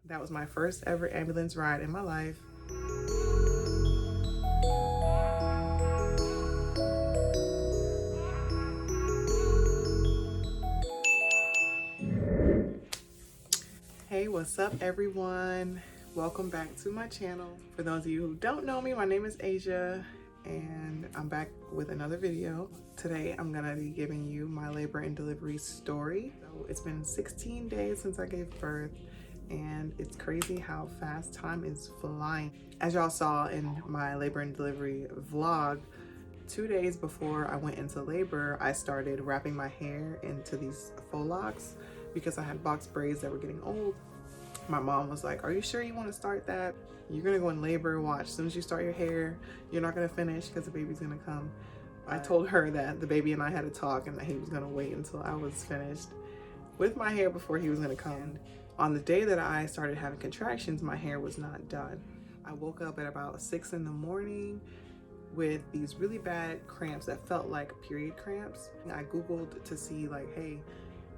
That was my first ever ambulance ride in my life. Hey, what's up everyone? Welcome back to my channel. For those of you who don't know me, my name is Asia and I'm back with another video. Today I'm gonna be giving you my labor and delivery story. So it's been 16 days since I gave birth and it's crazy how fast time is flying. As y'all saw in my labor and delivery vlog, 2 days before I went into labor, I started wrapping my hair into these faux locks because I had box braids that were getting old. My mom was like, are you sure you want to start that? You're gonna go in labor, watch. As soon as you start your hair, you're not gonna finish because the baby's gonna come. I told her that the baby and I had a talk and that he was gonna wait until I was finished with my hair before he was gonna come. On the day that I started having contractions, my hair was not done. I woke up at about 6 in the morning with these really bad cramps that felt like period cramps. I Googled to see like, hey,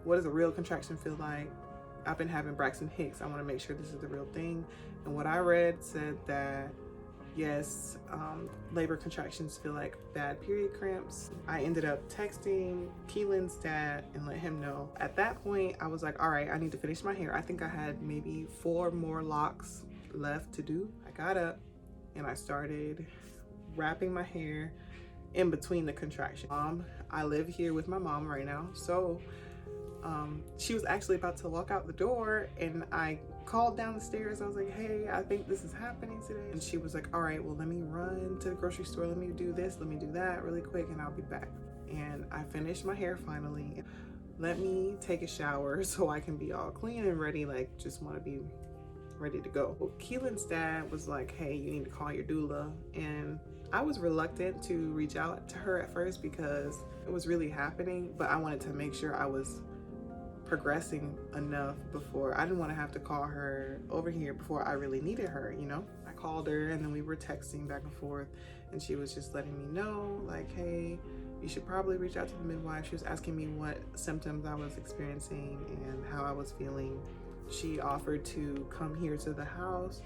what does a real contraction feel like? I've been having Braxton Hicks. I want to make sure this is the real thing. And what I read said that yes, labor contractions feel like bad period cramps. I ended up texting Keelan's dad and let him know. At that point, I was like, all right, I need to finish my hair. I think I had maybe 4 more locks left to do. I got up and I started wrapping my hair in between the contractions. I live here with my mom right now, so she was actually about to walk out the door and I called down the stairs. I was like, hey, I think this is happening today. And she was like, all right, well, let me run to the grocery store. Let me do this, let me do that really quick and I'll be back. And I finished my hair finally. Let me take a shower so I can be all clean and ready, like just want to be ready to go. Well, Keelan's dad was like, hey, you need to call your doula. And I was reluctant to reach out to her at first because it was really happening, but I wanted to make sure I was progressing enough before I didn't want to have to call her over here before I really needed her, you know? I called her and then we were texting back and forth and she was just letting me know like, hey, you should probably reach out to the midwife. She was asking me what symptoms I was experiencing and how I was feeling. She offered to come here to the house,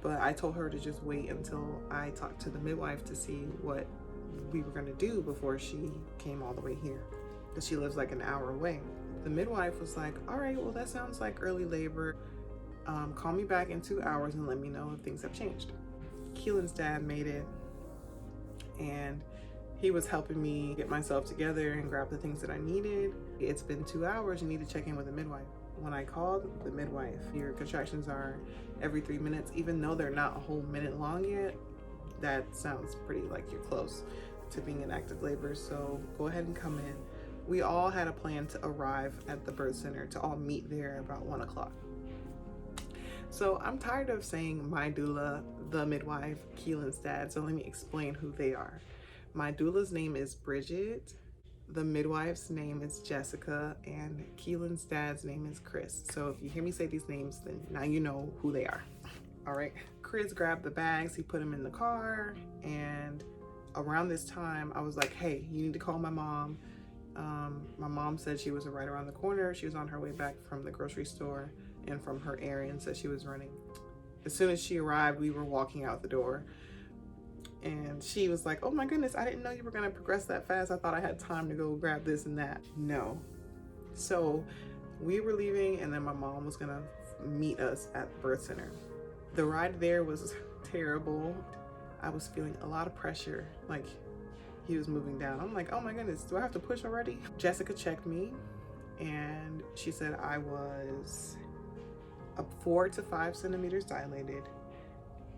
but I told her to just wait until I talked to the midwife to see what we were gonna do before she came all the way here, because she lives like an hour away. The midwife was like, all right, well, that sounds like early labor. Call me back in 2 hours and let me know if things have changed. Keelan's dad made it and he was helping me get myself together and grab the things that I needed. It's been 2 hours, you need to check in with the midwife. When I called the midwife, your contractions are every 3 minutes, even though they're not a whole minute long yet. That sounds pretty like you're close to being in active labor, so go ahead and come in. We all had a plan to arrive at the birth center, to all meet there about 1 o'clock. So I'm tired of saying my doula, the midwife, Keelan's dad, so let me explain who they are. My doula's name is Bridget, the midwife's name is Jessica, and Keelan's dad's name is Chris. So if you hear me say these names, then now you know who they are. All right, Chris grabbed the bags, he put them in the car, and around this time, I was like, hey, you need to call my mom. My mom said she was right around the corner. She was on her way back from the grocery store and from her errands that she was running. As soon as she arrived, we were walking out the door and she was like, oh my goodness, I didn't know you were gonna progress that fast. I thought I had time to go grab this and that. No. So we were leaving and then my mom was gonna meet us at the birth center. The ride there was terrible. I was feeling a lot of pressure, like he was moving down. I'm like, oh my goodness, do I have to push already? Jessica checked me and she said I was 4 to 5 centimeters dilated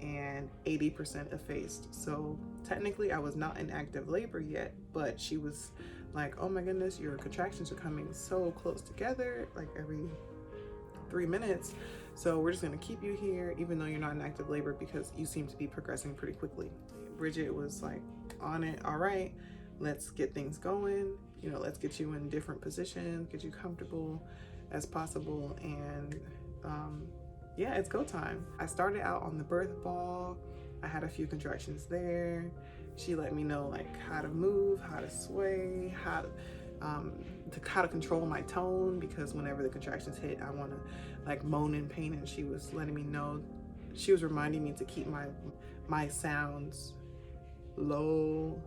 and 80% effaced. So technically I was not in active labor yet, but she was like, oh my goodness, your contractions are coming so close together, like every 3 minutes. So we're just gonna keep you here even though you're not in active labor because you seem to be progressing pretty quickly. Bridget was like on it. All right, let's get things going. You know, let's get you in different positions, get you comfortable as possible. And yeah, it's go time. I started out on the birth ball. I had a few contractions there. She let me know like how to move, how to sway, how to how to control my tone, because whenever the contractions hit, I want to like moan in pain, and she was letting me know, she was reminding me to keep my sounds low,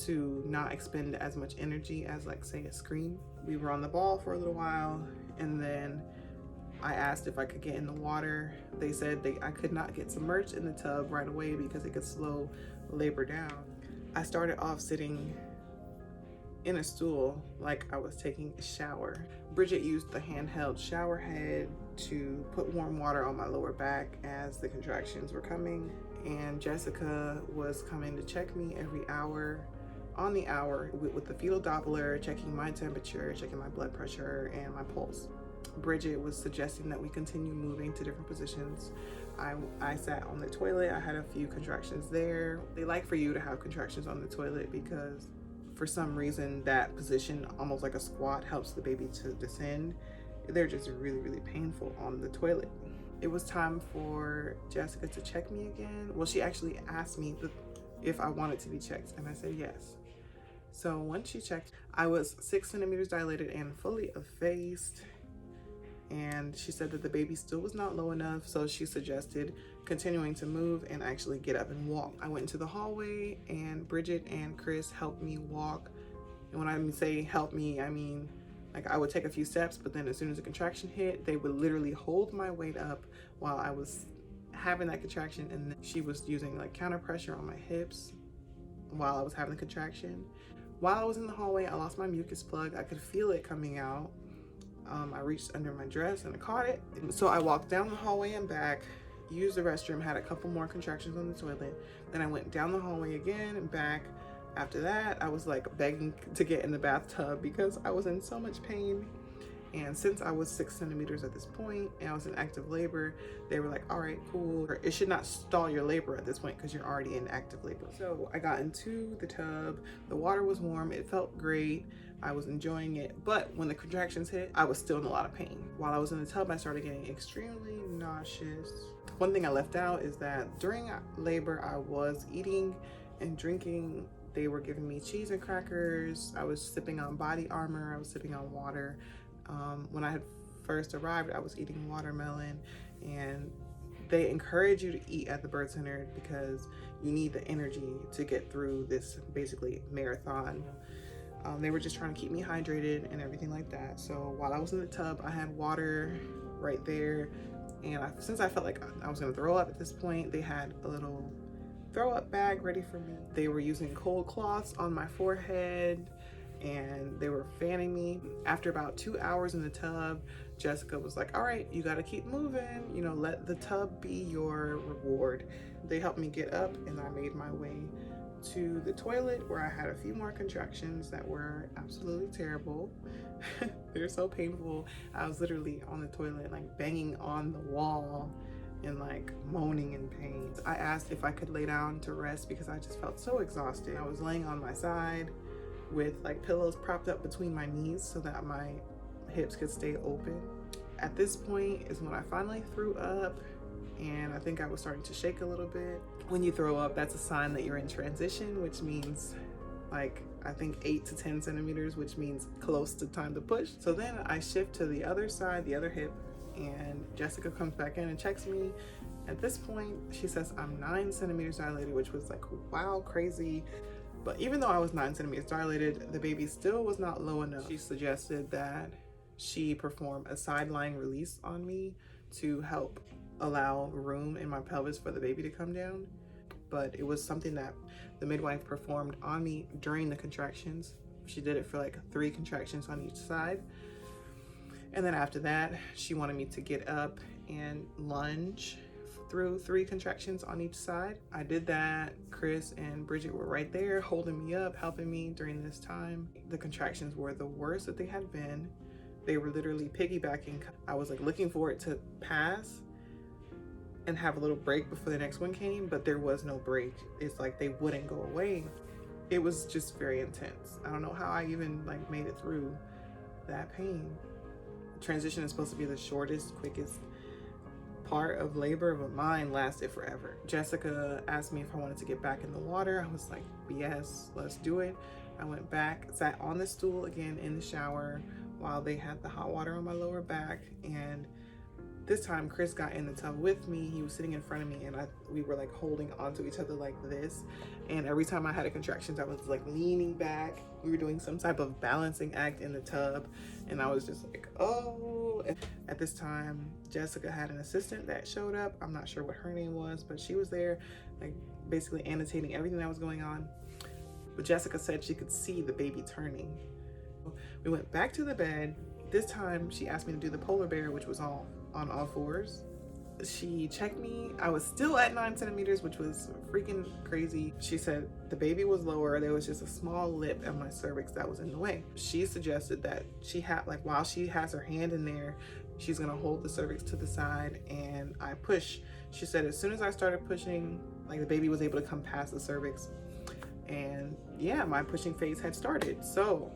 to not expend as much energy as like say a scream. We were on the ball for a little while, and then I asked if I could get in the water. They said I could not get submerged in the tub right away because it could slow labor down. I started off sitting in a stool like I was taking a shower. Bridget used the handheld shower head to put warm water on my lower back as the contractions were coming, and Jessica was coming to check me every hour on the hour with the fetal Doppler, checking my temperature, checking my blood pressure and my pulse. Bridget was suggesting that we continue moving to different positions. I sat on the toilet. I had a few contractions there. They like for you to have contractions on the toilet because for some reason that position, almost like a squat, helps the baby to descend. They're just really, really painful on the toilet. It was time for Jessica to check me again. Well, she actually asked me if I wanted to be checked, and I said yes. So once she checked, I was 6 centimeters dilated and fully effaced. And she said that the baby still was not low enough, so she suggested continuing to move and actually get up and walk. I went into the hallway, and Bridget and Chris helped me walk. And when I say help me, I mean like I would take a few steps, but then as soon as the contraction hit, they would literally hold my weight up while I was having that contraction, and then she was using like counter pressure on my hips while I was having the contraction. While I was in the hallway, I lost my mucus plug. I could feel it coming out. I reached under my dress and I caught it. So I walked down the hallway and back, used the restroom, had a couple more contractions on the toilet. Then I went down the hallway again and back. After that, I was like begging to get in the bathtub because I was in so much pain. And since I was 6 centimeters at this point and I was in active labor, they were like, all right, cool. It should not stall your labor at this point because you're already in active labor. So I got into the tub. The water was warm. It felt great. I was enjoying it. But when the contractions hit, I was still in a lot of pain. While I was in the tub, I started getting extremely nauseous. One thing I left out is that during labor, I was eating and drinking. They were giving me cheese and crackers. I was sipping on body armor. I was sipping on water. When I had first arrived, I was eating watermelon, and they encourage you to eat at the birth center because you need the energy to get through this basically marathon. They were just trying to keep me hydrated and everything like that. So while I was in the tub, I had water right there, and since I felt like I was gonna throw up at this point, they had a little throw up bag ready for me. They were using cold cloths on my forehead, and they were fanning me. After about 2 hours in the tub, Jessica was like, all right, you got to keep moving, you know, let the tub be your reward. They helped me get up, and I made my way to the toilet where I had a few more contractions that were absolutely terrible. They're so painful. I was literally on the toilet like banging on the wall and like moaning in pain. I asked if I could lay down to rest because I just felt so exhausted. I was laying on my side with like pillows propped up between my knees so that my hips could stay open. At this point is when I finally threw up, and I think I was starting to shake a little bit. When you throw up, that's a sign that you're in transition, which means like I think 8 to 10 centimeters, which means close to time to push. So then I shift to the other side, the other hip, and Jessica comes back in and checks me. At this point, she says I'm 9 centimeters dilated, which was like, wow, crazy. But even though I was 9 centimeters dilated, the baby still was not low enough. She suggested that she perform a side-lying release on me to help allow room in my pelvis for the baby to come down. But it was something that the midwife performed on me during the contractions. She did it for like 3 contractions on each side. And then after that, she wanted me to get up and lunge through 3 contractions on each side. I did that. Chris and Bridget were right there holding me up, helping me during this time. The contractions were the worst that they had been. They were literally piggybacking. I was like looking for it to pass and have a little break before the next one came, but there was no break. It's like they wouldn't go away. It was just very intense. I don't know how I even like made it through that pain. Transition is supposed to be the shortest, quickest part of labor, but mine lasted forever. Jessica asked me if I wanted to get back in the water. I was like, yes, let's do it. I went back, sat on the stool again in the shower while they had the hot water on my lower back, and this time Chris got in the tub with me. He was sitting in front of me, and we were like holding onto each other like this, and every time I had a contraction I was like leaning back. We were doing some type of balancing act in the tub, and I was just like, oh. At this time Jessica had an assistant that showed up. I'm not sure what her name was, but she was there like basically annotating everything that was going on. But Jessica said she could see the baby turning. We went back to the bed. This time she asked me to do the polar bear, which was all on all fours. She checked me. I was still at 9 centimeters, which was freaking crazy. She said the baby was lower. There was just a small lip at my cervix that was in the way. She suggested that she had, like, while she has her hand in there, she's gonna hold the cervix to the side and I push. She said as soon as I started pushing, like, the baby was able to come past the cervix. And yeah, my pushing phase had started. So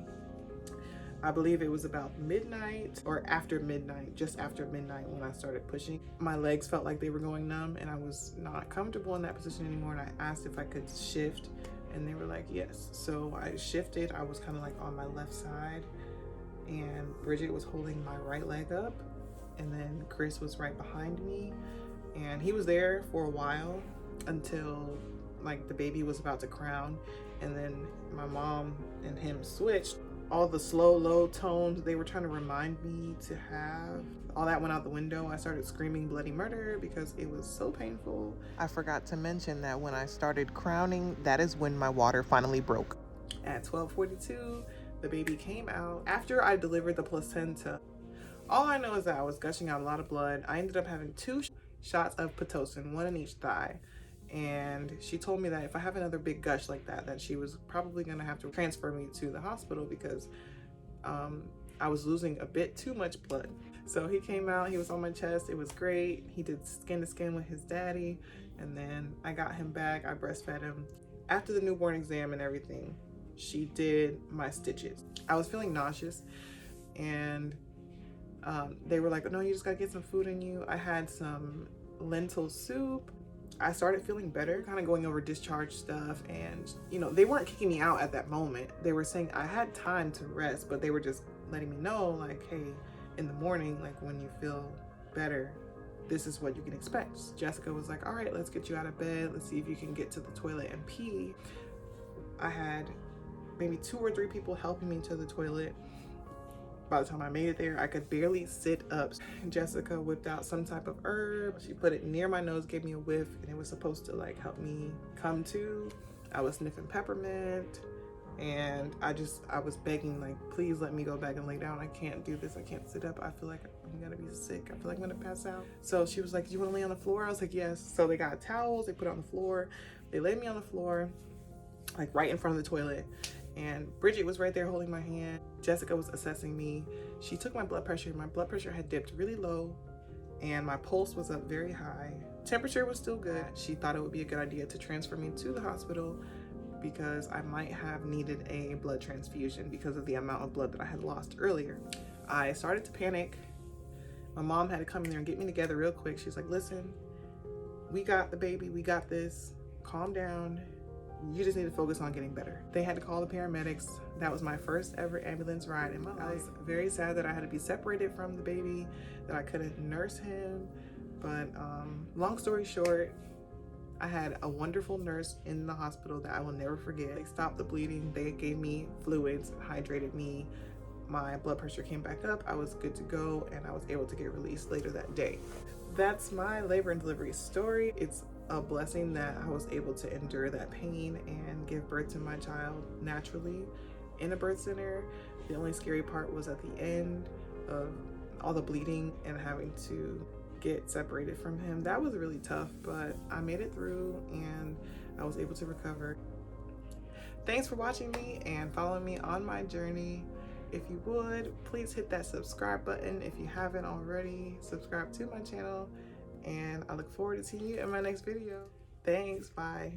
I believe it was about midnight or after midnight, just after midnight when I started pushing. My legs felt like they were going numb and I was not comfortable in that position anymore. And I asked if I could shift and they were like, yes. So I shifted. I was kind of like on my left side and Bridget was holding my right leg up, and then Chris was right behind me, and he was there for a while until like the baby was about to crown, and then my mom and him switched. All the slow, low tones they were trying to remind me to have, all that went out the window. I started screaming bloody murder because it was so painful. I forgot to mention that when I started crowning, that is when my water finally broke. At 12:42, the baby came out. After I delivered the placenta, all I know is that I was gushing out a lot of blood. I ended up having 2 shots of Pitocin, 1 in each thigh. And she told me that if I have another big gush like that, that she was probably gonna have to transfer me to the hospital because I was losing a bit too much blood. So he came out, he was on my chest, it was great. He did skin to skin with his daddy, and then I got him back, I breastfed him. After the newborn exam and everything, she did my stitches. I was feeling nauseous, and they were like, no, you just gotta get some food in you. I had some lentil soup. I started feeling better, kind of going over discharge stuff, and you know, they weren't kicking me out at that moment. They were saying I had time to rest, but they were just letting me know, like, hey, in the morning, like when you feel better, this is what you can expect. Jessica was like, all right, let's get you out of bed. Let's see if you can get to the toilet and pee. I had maybe 2 or 3 people helping me to the toilet. By the time I made it there, I could barely sit up. Jessica whipped out some type of herb. She put it near my nose, gave me a whiff, and it was supposed to like help me come to. I was sniffing peppermint, and I was begging, like, please let me go back and lay down. I can't do this. I can't sit up. I feel like I'm gonna be sick. I feel like I'm gonna pass out. So she was like, do you wanna lay on the floor? I was like, yes. So they got towels, they put it on the floor. They laid me on the floor, like right in front of the toilet. And Bridget was right there holding my hand. Jessica was assessing me. She took my blood pressure. My blood pressure had dipped really low and my pulse was up very high. Temperature was still good. She thought it would be a good idea to transfer me to the hospital because I might have needed a blood transfusion because of the amount of blood that I had lost earlier. I started to panic. My mom had to come in there and get me together real quick. She's like, listen, we got the baby, we got this, calm down. You just need to focus on getting better. They had to call the paramedics. That was my first ever ambulance ride in my life. I was very sad that I had to be separated from the baby, that I couldn't nurse him. But long story short, I had a wonderful nurse in the hospital that I will never forget. They stopped the bleeding. They gave me fluids, hydrated me. My blood pressure came back up. I was good to go, and I was able to get released later that day. That's my labor and delivery story. It's a blessing that I was able to endure that pain and give birth to my child naturally in a birth center. The only scary part was at the end of all the bleeding and having to get separated from him. That was really tough, but I made it through and I was able to recover. Thanks for watching me and following me on my journey. If you would, please hit that subscribe button if you haven't already. Subscribe to my channel, and I look forward to seeing you in my next video. Thanks, bye.